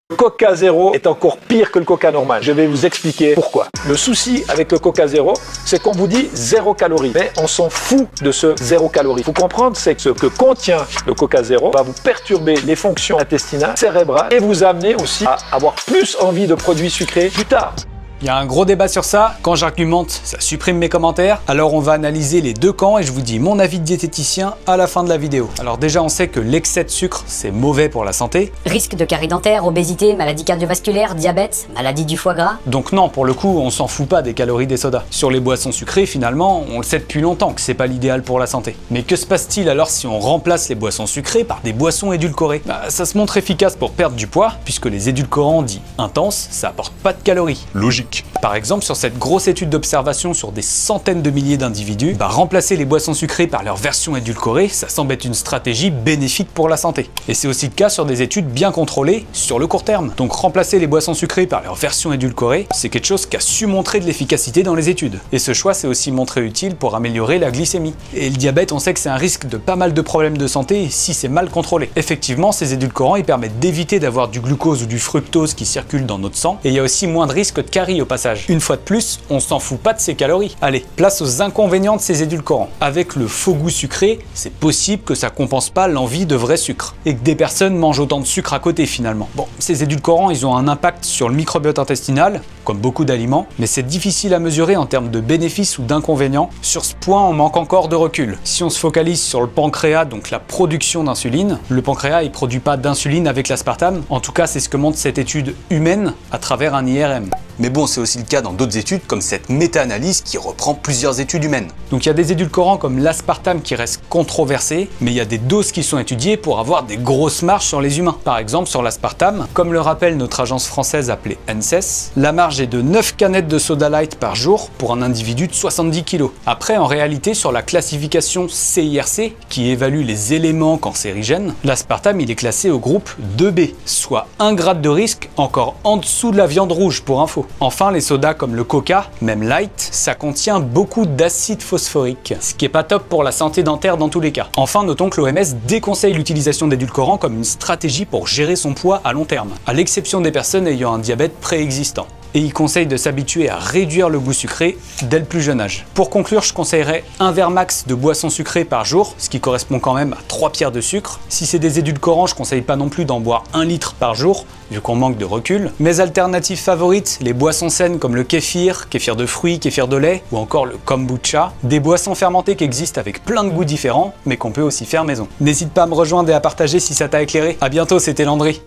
Le Coca Zéro est encore pire que le Coca normal. Je vais vous expliquer pourquoi. Le souci avec le Coca Zéro, c'est qu'on vous dit 0 calories. Mais on s'en fout de ce 0 calories. Il faut comprendre, c'est que ce que contient le Coca Zéro va vous perturber les fonctions intestinales, cérébrales et vous amener aussi à avoir plus envie de produits sucrés plus tard. Il y a un gros débat sur ça, quand j'argumente, ça supprime mes commentaires. Alors on va analyser les deux camps et je vous dis mon avis de diététicien à la fin de la vidéo. Alors déjà on sait que l'excès de sucre, c'est mauvais pour la santé. Risque de carie dentaire, obésité, maladie cardiovasculaire, diabète, maladie du foie gras. Donc non, pour le coup, on s'en fout pas des calories des sodas. Sur les boissons sucrées, finalement, on le sait depuis longtemps que c'est pas l'idéal pour la santé. Mais que se passe-t-il alors si on remplace les boissons sucrées par des boissons édulcorées? Ça se montre efficace pour perdre du poids, puisque les édulcorants dits intenses, ça apporte pas de calories. Logique. Par exemple, sur cette grosse étude d'observation sur des centaines de milliers d'individus, remplacer les boissons sucrées par leur version édulcorée, ça semble être une stratégie bénéfique pour la santé. Et c'est aussi le cas sur des études bien contrôlées sur le court terme. Donc remplacer les boissons sucrées par leur version édulcorée, c'est quelque chose qui a su montrer de l'efficacité dans les études. Et ce choix s'est aussi montré utile pour améliorer la glycémie. Et le diabète, on sait que c'est un risque de pas mal de problèmes de santé si c'est mal contrôlé. Effectivement, ces édulcorants, ils permettent d'éviter d'avoir du glucose ou du fructose qui circule dans notre sang. Et il y a aussi moins de risque de carie au passage. Une fois de plus, on s'en fout pas de ces calories. Allez, place aux inconvénients de ces édulcorants. Avec le faux goût sucré, c'est possible que ça compense pas l'envie de vrai sucre. Et que des personnes mangent autant de sucre à côté finalement. Bon, ces édulcorants, ils ont un impact sur le microbiote intestinal, comme beaucoup d'aliments, mais c'est difficile à mesurer en termes de bénéfices ou d'inconvénients. Sur ce point, on manque encore de recul. Si on se focalise sur le pancréas, donc la production d'insuline, le pancréas, il produit pas d'insuline avec l'aspartame. En tout cas, c'est ce que montre cette étude humaine à travers un IRM. Mais bon, c'est aussi le cas dans d'autres études comme cette méta-analyse qui reprend plusieurs études humaines. Donc il y a des édulcorants comme l'aspartame qui restent controversés, mais il y a des doses qui sont étudiées pour avoir des grosses marges sur les humains. Par exemple sur l'aspartame, comme le rappelle notre agence française appelée ANSES, la marge est de 9 canettes de soda light par jour pour un individu de 70 kg. Après, en réalité, sur la classification CIRC, qui évalue les éléments cancérigènes, l'aspartame il est classé au groupe 2B, soit 1 grade de risque encore en dessous de la viande rouge pour info. Enfin, les sodas comme le Coca, même light, ça contient beaucoup d'acide phosphorique, ce qui est pas top pour la santé dentaire dans tous les cas. Enfin, notons que l'OMS déconseille l'utilisation d'édulcorants comme une stratégie pour gérer son poids à long terme, à l'exception des personnes ayant un diabète préexistant. Et il conseille de s'habituer à réduire le goût sucré dès le plus jeune âge. Pour conclure, je conseillerais un verre max de boisson sucrée par jour, ce qui correspond quand même à 3 pierres de sucre. Si c'est des édulcorants, je conseille pas non plus d'en boire 1 litre par jour, vu qu'on manque de recul. Mes alternatives favorites, les boissons saines comme le kéfir, kéfir de fruits, kéfir de lait, ou encore le kombucha, des boissons fermentées qui existent avec plein de goûts différents, mais qu'on peut aussi faire maison. N'hésite pas à me rejoindre et à partager si ça t'a éclairé. À bientôt, c'était Landry.